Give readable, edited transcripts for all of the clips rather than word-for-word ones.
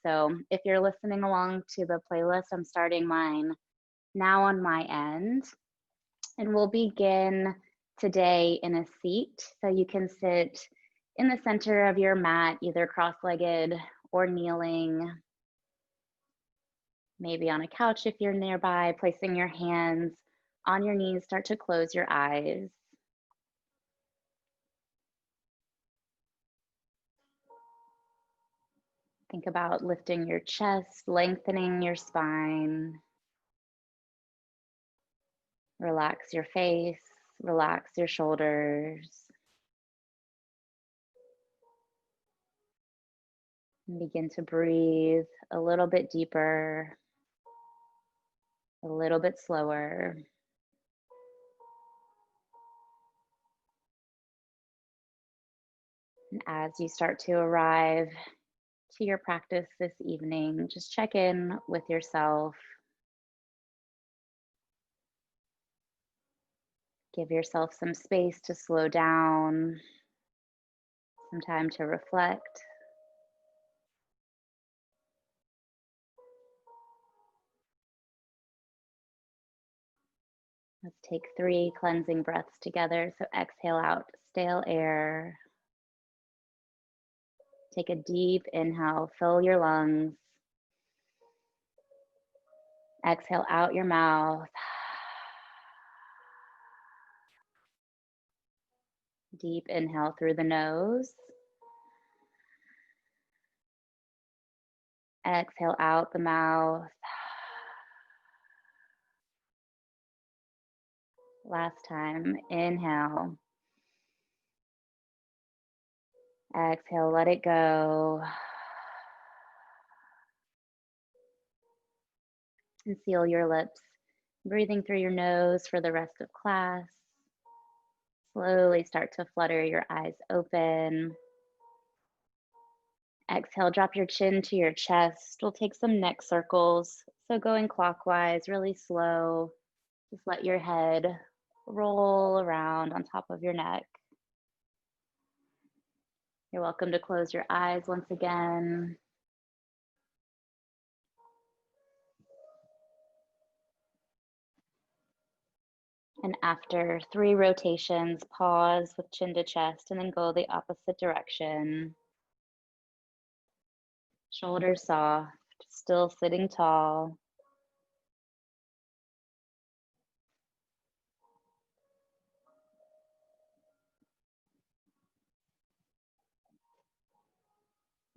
So if you're listening along to the playlist, I'm starting mine now on my end. And we'll begin today in a seat. So you can sit in the center of your mat, either cross-legged or kneeling, maybe on a couch if you're nearby, placing your hands on your knees. Start to close your eyes. Think about lifting your chest, lengthening your spine. Relax your face, relax your shoulders. And begin to breathe a little bit deeper, a little bit slower. And as you start to arrive to your practice this evening, just check in with yourself. Give yourself some space to slow down, some time to reflect. Let's take 3 cleansing breaths together. So exhale out stale air. Take a deep inhale, fill your lungs. Exhale out your mouth. Deep inhale through the nose. Exhale out the mouth. Last time, inhale. Exhale, let it go. And seal your lips. Breathing through your nose for the rest of class. Slowly start to flutter your eyes open. Exhale, drop your chin to your chest. We'll take some neck circles. So going clockwise, really slow. Just let your head roll around on top of your neck. You're welcome to close your eyes once again. And after 3 rotations, pause with chin to chest and then go the opposite direction. Shoulders soft, still sitting tall.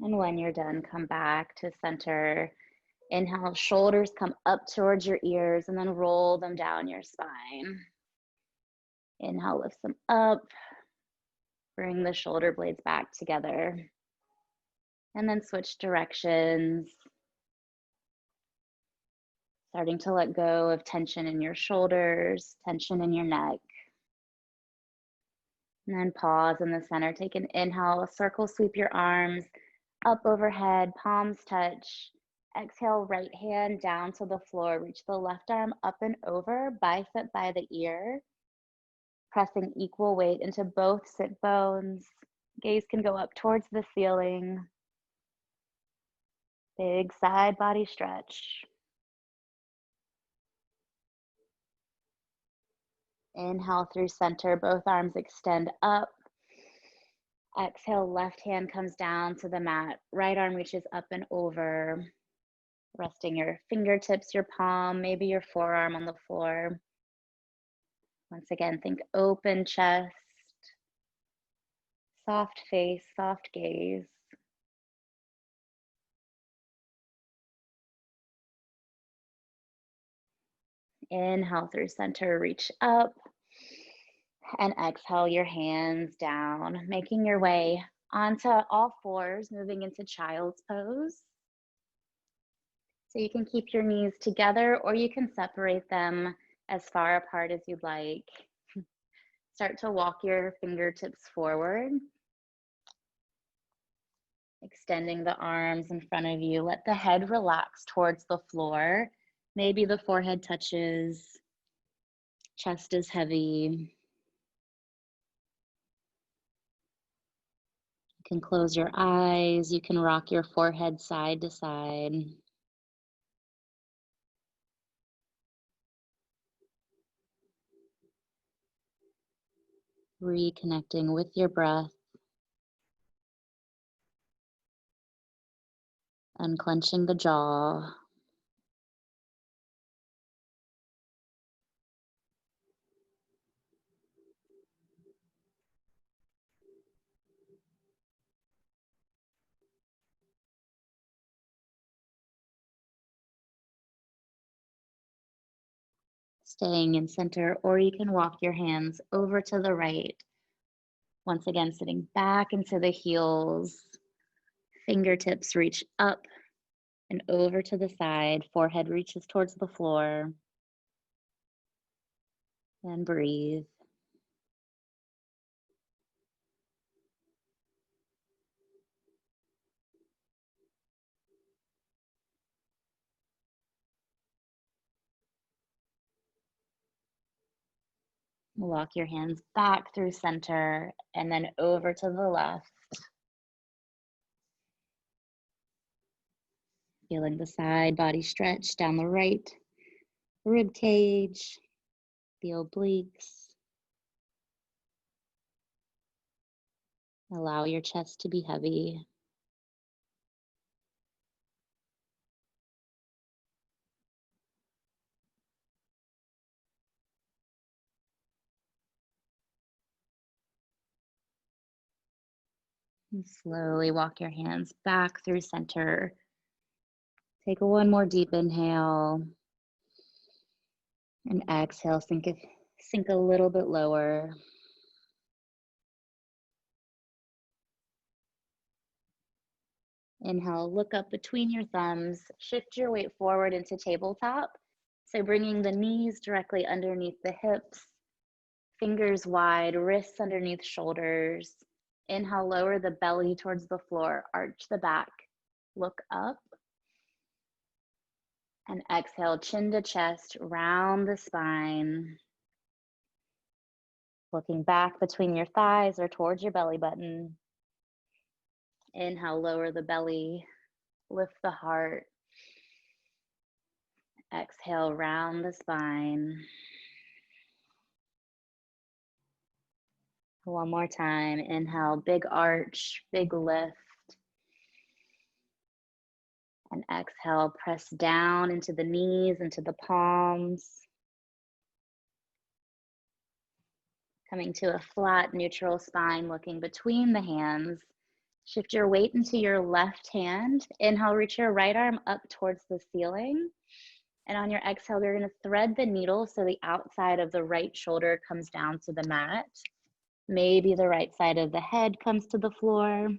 And when you're done, come back to center. Inhale, shoulders come up towards your ears and then roll them down your spine. Inhale, lift them up. Bring the shoulder blades back together. And then switch directions. Starting to let go of tension in your shoulders, tension in your neck. And then pause in the center. Take an inhale, circle, sweep your arms up overhead, palms touch. Exhale, right hand down to the floor. Reach the left arm up and over, bicep by the ear. Pressing equal weight into both sit bones. Gaze can go up towards the ceiling. Big side body stretch. Inhale through center, both arms extend up. Exhale, left hand comes down to the mat. Right arm reaches up and over. Resting your fingertips, your palm, maybe your forearm on the floor. Once again, think open chest, soft face, soft gaze. Inhale through center, reach up. And exhale your hands down, making your way onto all fours, moving into child's pose. So you can keep your knees together or you can separate them as far apart as you'd like. Start to walk your fingertips forward. Extending the arms in front of you. Let the head relax towards the floor. Maybe the forehead touches, chest is heavy. You can close your eyes. You can rock your forehead side to side. Reconnecting with your breath. Unclenching the jaw. Staying in center, or you can walk your hands over to the right. Once again, sitting back into the heels. Fingertips reach up and over to the side. Forehead reaches towards the floor. And breathe. Walk your hands back through center and then over to the left. Feeling the side body stretch down the right rib cage, the obliques. Allow your chest to be heavy. And slowly walk your hands back through center. Take one more deep inhale. And exhale, sink a little bit lower. Inhale, look up between your thumbs. Shift your weight forward into tabletop. So bringing the knees directly underneath the hips. Fingers wide, wrists underneath shoulders. Inhale, lower the belly towards the floor. Arch the back. Look up. And exhale, chin to chest, round the spine. Looking back between your thighs or towards your belly button. Inhale, lower the belly, lift the heart. Exhale, round the spine. One more time. Inhale, big arch, big lift. And exhale, press down into the knees, into the palms. Coming to a flat, neutral spine, looking between the hands. Shift your weight into your left hand. Inhale, reach your right arm up towards the ceiling. And on your exhale, you're going to thread the needle so the outside of the right shoulder comes down to the mat. Maybe the right side of the head comes to the floor.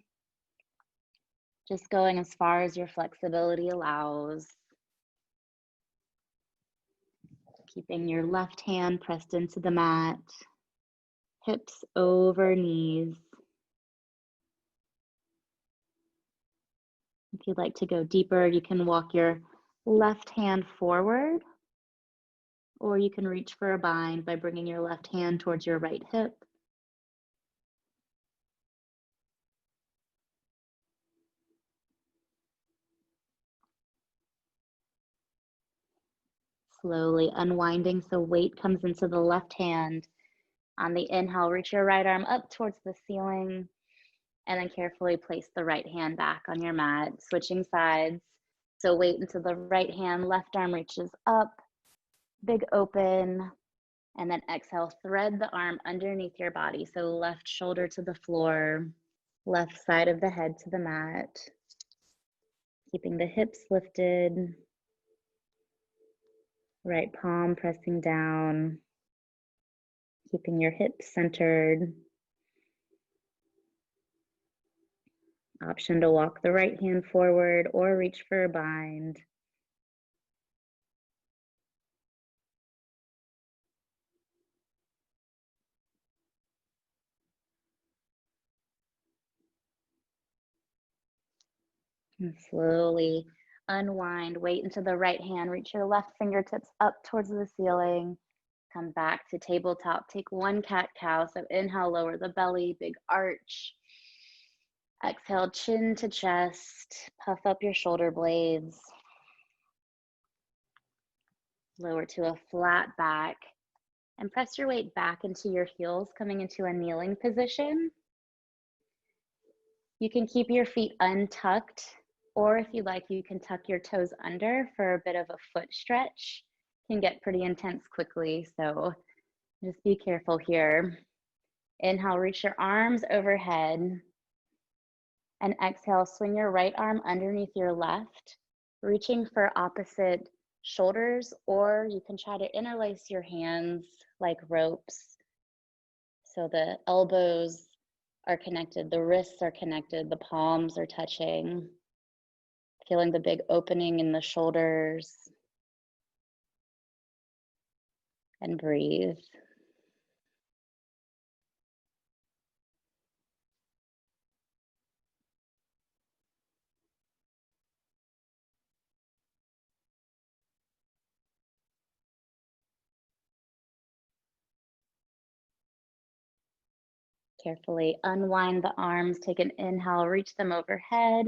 Just going as far as your flexibility allows. Keeping your left hand pressed into the mat. Hips over knees. If you'd like to go deeper, you can walk your left hand forward, or you can reach for a bind by bringing your left hand towards your right hip. Slowly unwinding so weight comes into the left hand. On the inhale, reach your right arm up towards the ceiling, and then carefully place the right hand back on your mat, switching sides. So weight into the right hand, left arm reaches up, big open, and then exhale, thread the arm underneath your body. So left shoulder to the floor, left side of the head to the mat, keeping the hips lifted, right palm pressing down, keeping your hips centered. Option to walk the right hand forward or reach for a bind. And slowly unwind, weight into the right hand, reach your left fingertips up towards the ceiling. Come back to tabletop, take one cat-cow. So inhale, lower the belly, big arch. Exhale, chin to chest, puff up your shoulder blades. Lower to a flat back and press your weight back into your heels, coming into a kneeling position. You can keep your feet untucked, or if you like, you can tuck your toes under for a bit of a foot stretch. It can get pretty intense quickly, so just be careful here. Inhale, reach your arms overhead. And exhale, swing your right arm underneath your left, reaching for opposite shoulders, or you can try to interlace your hands like ropes. So the elbows are connected, the wrists are connected, the palms are touching. Feeling the big opening in the shoulders. And breathe. Carefully unwind the arms, take an inhale, reach them overhead.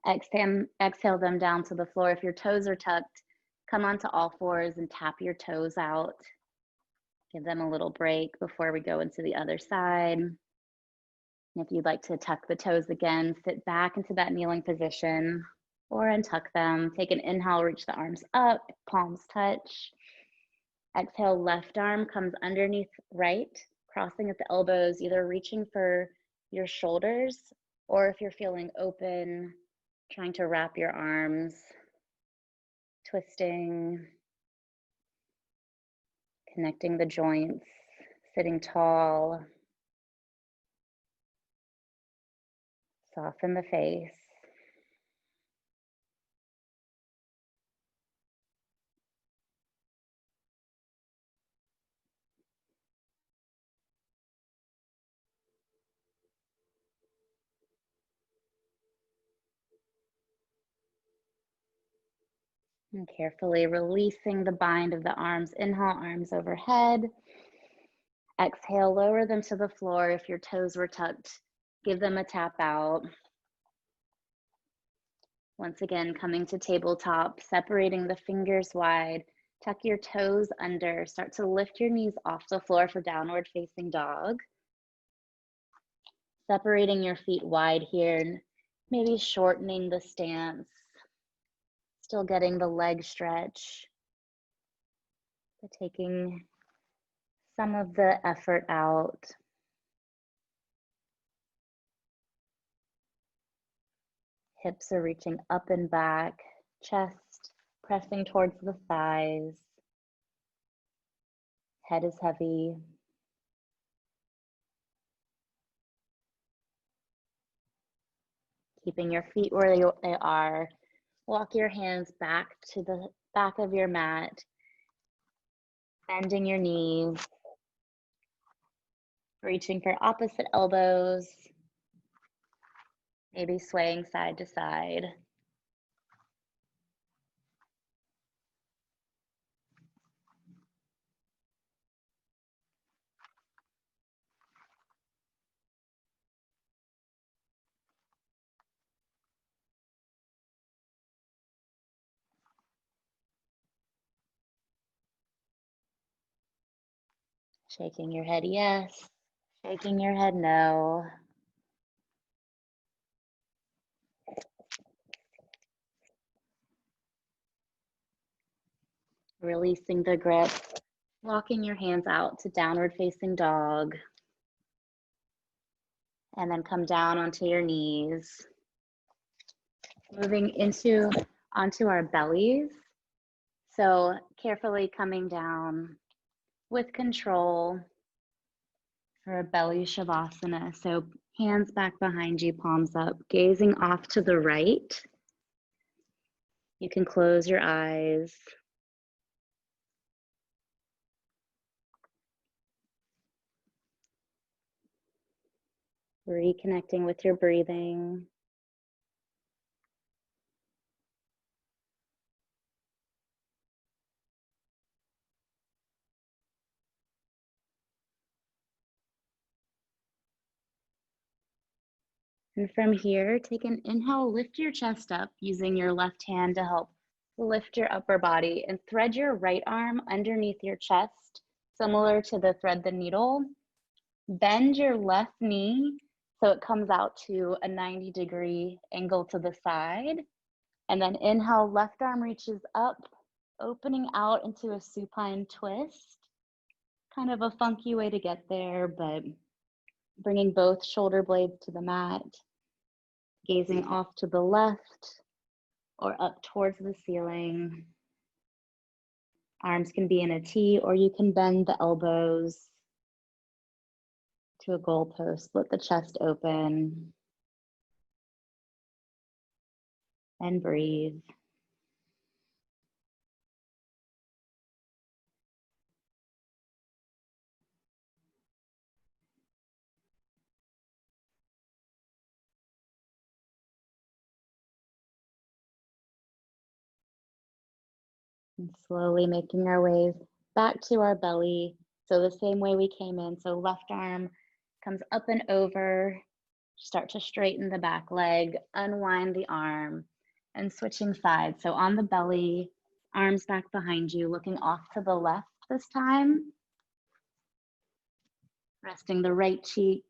Exhale them down to the floor. If your toes are tucked, come onto all fours and tap your toes out. Give them a little break before we go into the other side. And if you'd like to tuck the toes again, sit back into that kneeling position or untuck them. Take an inhale, reach the arms up, palms touch. Exhale, left arm comes underneath right, crossing at the elbows, either reaching for your shoulders, or if you're feeling open, trying to wrap your arms, twisting, connecting the joints, sitting tall. Soften the face. And carefully releasing the bind of the arms. Inhale, arms overhead. Exhale, lower them to the floor. If your toes were tucked, give them a tap out. Once again, coming to tabletop, separating the fingers wide. Tuck your toes under. Start to lift your knees off the floor for downward facing dog. Separating your feet wide here and maybe shortening the stance. Still getting the leg stretch, but taking some of the effort out. Hips are reaching up and back, chest pressing towards the thighs. Head is heavy. Keeping your feet where they are. Walk your hands back to the back of your mat, bending your knees, reaching for opposite elbows, maybe swaying side to side. Shaking your head yes, shaking your head no. Releasing the grip, walking your hands out to downward facing dog. And then come down onto your knees. Moving onto our bellies. So carefully coming down with control for a belly shavasana. So hands back behind you, palms up, gazing off to the right. You can close your eyes. Reconnecting with your breathing. And from here, take an inhale, lift your chest up using your left hand to help lift your upper body and thread your right arm underneath your chest, similar to the thread the needle. Bend your left knee so it comes out to a 90-degree angle to the side. And then inhale, left arm reaches up, opening out into a supine twist. Kind of a funky way to get there, but bringing both shoulder blades to the mat, gazing off to the left or up towards the ceiling. Arms can be in a T, or you can bend the elbows to a goalpost, split the chest open, and breathe. And slowly making our way back to our belly. So the same way we came in. So left arm comes up and over. Start to straighten the back leg, unwind the arm, and switching sides. So on the belly, arms back behind you, looking off to the left this time. Resting the right cheek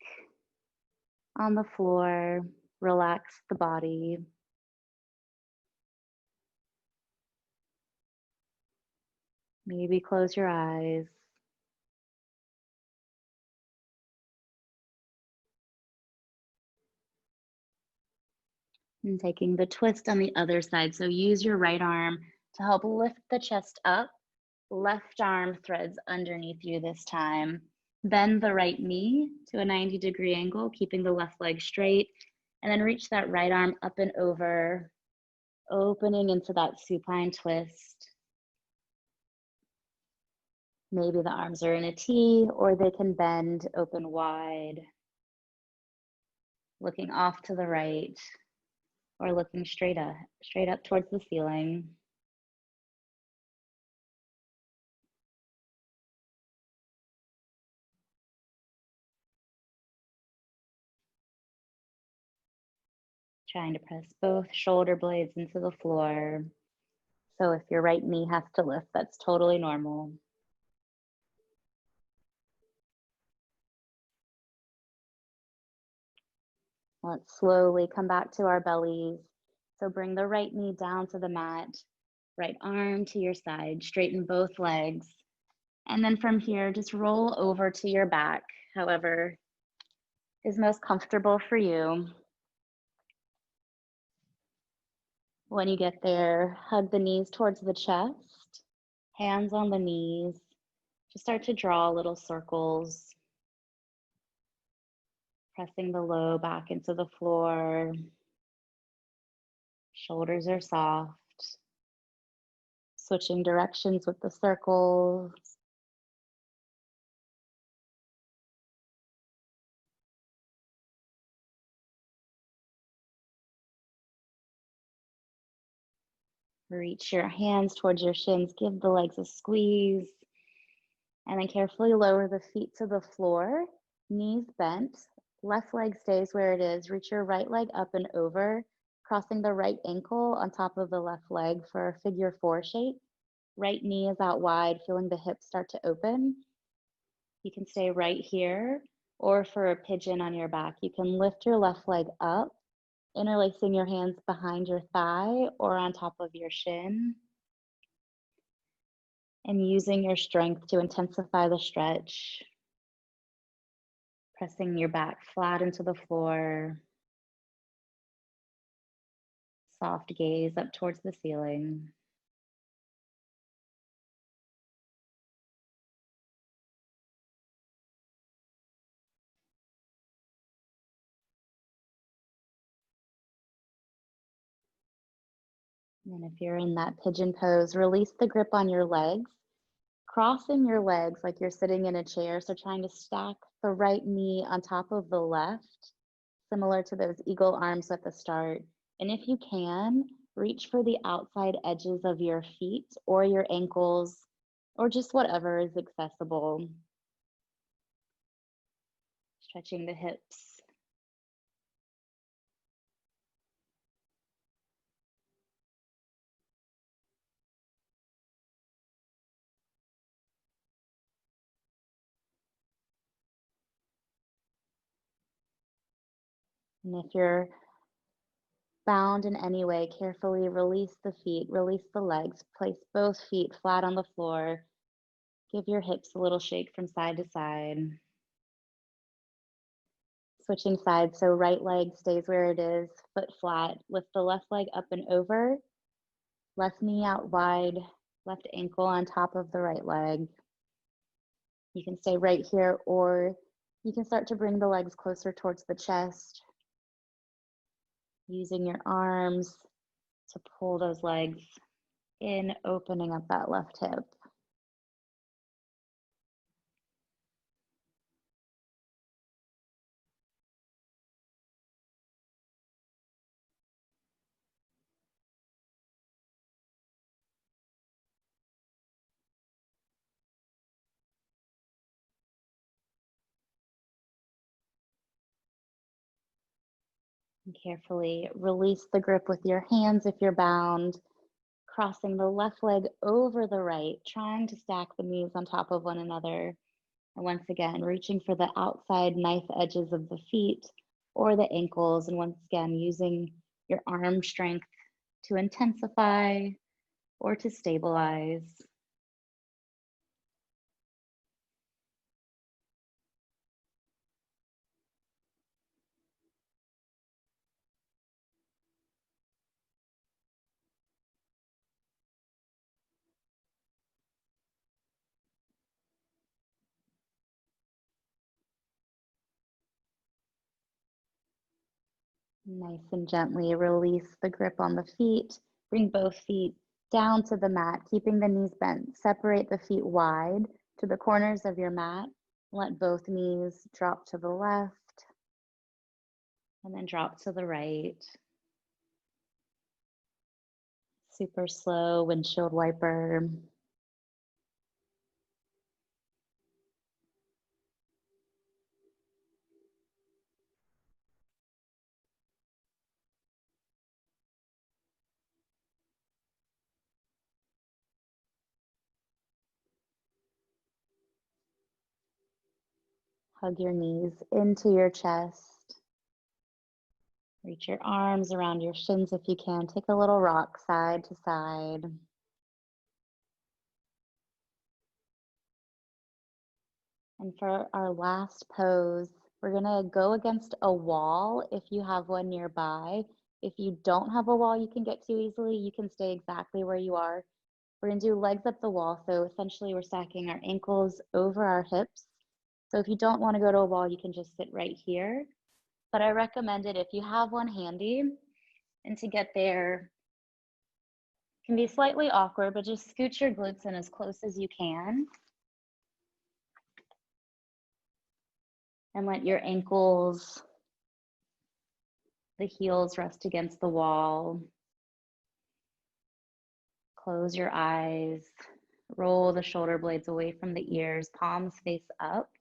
on the floor. Relax the body. Maybe close your eyes. And taking the twist on the other side. So use your right arm to help lift the chest up. Left arm threads underneath you this time. Bend the right knee to a 90-degree angle, keeping the left leg straight. And then reach that right arm up and over, opening into that supine twist. Maybe the arms are in a T, or they can bend open wide. Looking off to the right, or looking straight up towards the ceiling. Trying to press both shoulder blades into the floor. So if your right knee has to lift, that's totally normal. Let's slowly come back to our bellies. So bring the right knee down to the mat, right arm to your side, straighten both legs. And then from here, just roll over to your back, however is most comfortable for you. When you get there, hug the knees towards the chest, hands on the knees. Just start to draw little circles, pressing the low back into the floor. Shoulders are soft. Switching directions with the circles. Reach your hands towards your shins, give the legs a squeeze, and then carefully lower the feet to the floor, knees bent, left leg stays where it is. Reach your right leg up and over, crossing the right ankle on top of the left leg for a figure 4 shape. Right knee is out wide, feeling the hips start to open. You can stay right here, or for a pigeon on your back, you can lift your left leg up, interlacing your hands behind your thigh or on top of your shin, and using your strength to intensify the stretch, pressing your back flat into the floor, soft gaze up towards the ceiling. And if you're in that pigeon pose, release the grip on your legs, crossing your legs like you're sitting in a chair. So trying to stack the right knee on top of the left, similar to those eagle arms at the start. And if you can, reach for the outside edges of your feet or your ankles, or just whatever is accessible. Stretching the hips. And if you're bound in any way, carefully release the feet, release the legs, place both feet flat on the floor. Give your hips a little shake from side to side. Switching sides, so right leg stays where it is, foot flat. Lift the left leg up and over, left knee out wide, left ankle on top of the right leg. You can stay right here, or you can start to bring the legs closer towards the chest, using your arms to pull those legs in, opening up that left hip. And carefully release the grip with your hands if you're bound, crossing the left leg over the right, trying to stack the knees on top of one another. And once again, reaching for the outside knife edges of the feet or the ankles. And once again, using your arm strength to intensify or to stabilize. Nice and gently release the grip on the feet. Bring both feet down to the mat, keeping the knees bent. Separate the feet wide to the corners of your mat. Let both knees drop to the left and then drop to the right. Super slow windshield wiper. Hug your knees into your chest. Reach your arms around your shins if you can. Take a little rock side to side. And for our last pose, we're gonna go against a wall if you have one nearby. If you don't have a wall you can get to easily, you can stay exactly where you are. We're gonna do legs up the wall. So essentially we're stacking our ankles over our hips. So if you don't wanna go to a wall, you can just sit right here. But I recommend it if you have one handy. And to get there can be slightly awkward, but just scoot your glutes in as close as you can. And let your ankles, the heels rest against the wall. Close your eyes. Roll the shoulder blades away from the ears, palms face up.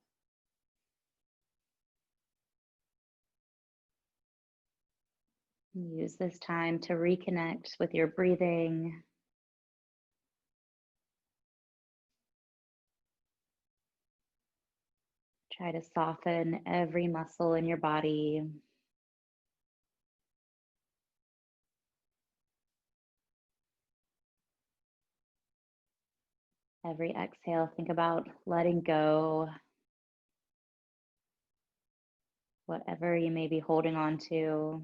Use this time to reconnect with your breathing. Try to soften every muscle in your body. Every exhale, think about letting go whatever you may be holding on to.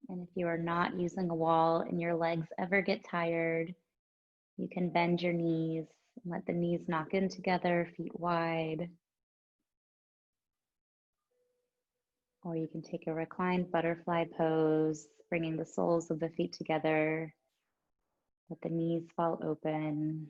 And if you are not using a wall and your legs ever get tired, you can bend your knees and let the knees knock in together, feet wide. Or you can take a reclined butterfly pose, bringing the soles of the feet together. Let the knees fall open.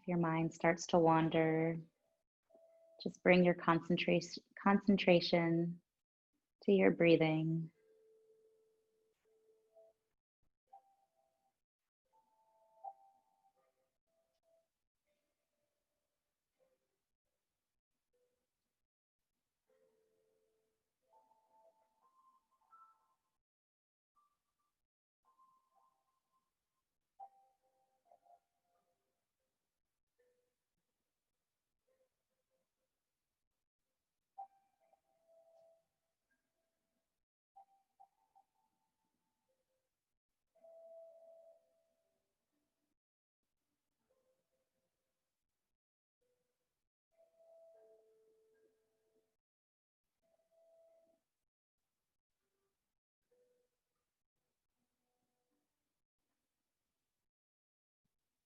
If your mind starts to wander, just bring your concentration to your breathing.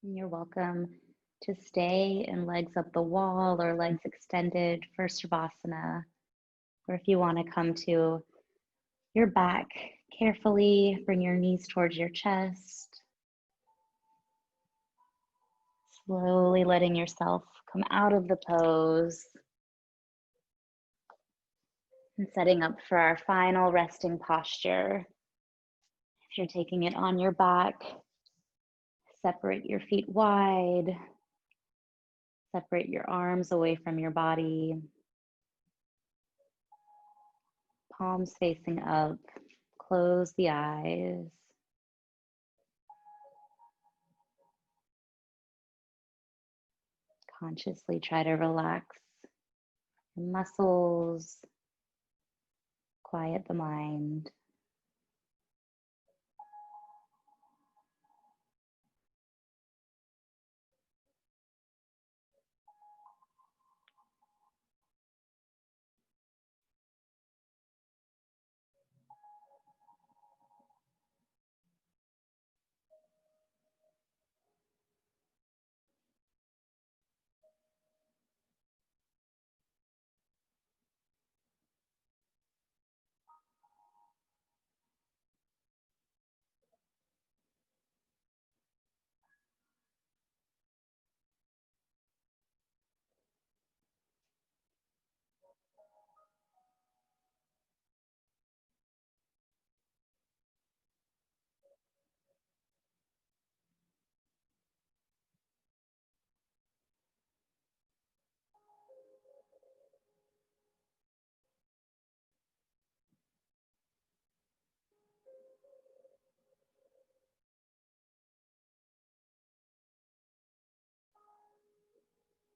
And you're welcome to stay in legs up the wall or legs extended for Shavasana. Or if you want to come to your back carefully, bring your knees towards your chest. Slowly letting yourself come out of the pose. And setting up for our final resting posture. If you're taking it on your back, separate your feet wide. Separate your arms away from your body. Palms facing up. Close the eyes. Consciously try to relax the muscles, quiet the mind.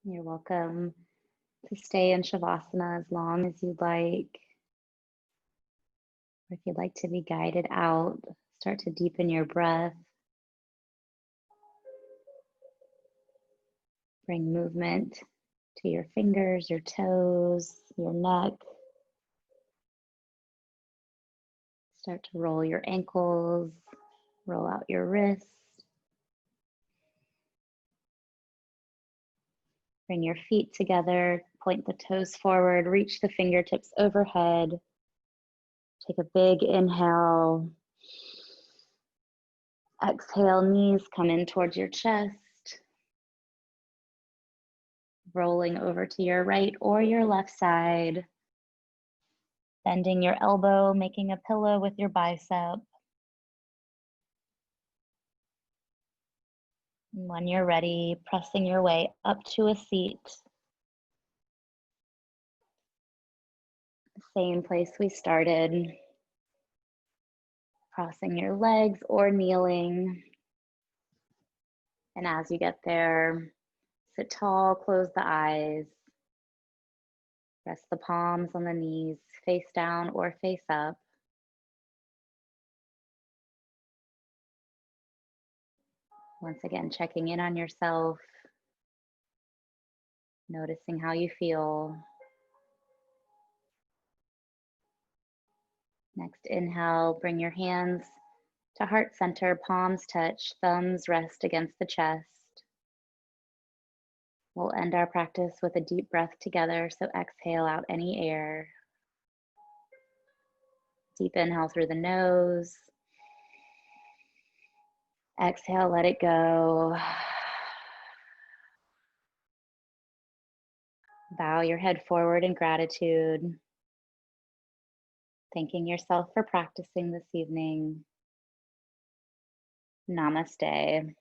You're welcome to stay in Shavasana as long as you'd like. Or if you'd like to be guided out, start to deepen your breath. Bring movement to your fingers, your toes, your neck. Start to roll your ankles, roll out your wrists. Bring your feet together, point the toes forward, reach the fingertips overhead. Take a big inhale. Exhale, knees come in towards your chest. Rolling over to your right or your left side. Bending your elbow, making a pillow with your bicep. And when you're ready, pressing your way up to a seat. Same place we started. Crossing your legs or kneeling. And as you get there, sit tall, close the eyes. Rest the palms on the knees, face down or face up. Once again, checking in on yourself, noticing how you feel. Next inhale, bring your hands to heart center, palms touch, thumbs rest against the chest. We'll end our practice with a deep breath together, so exhale out any air. Deep inhale through the nose. Exhale, let it go. Bow your head forward in gratitude. Thanking yourself for practicing this evening. Namaste.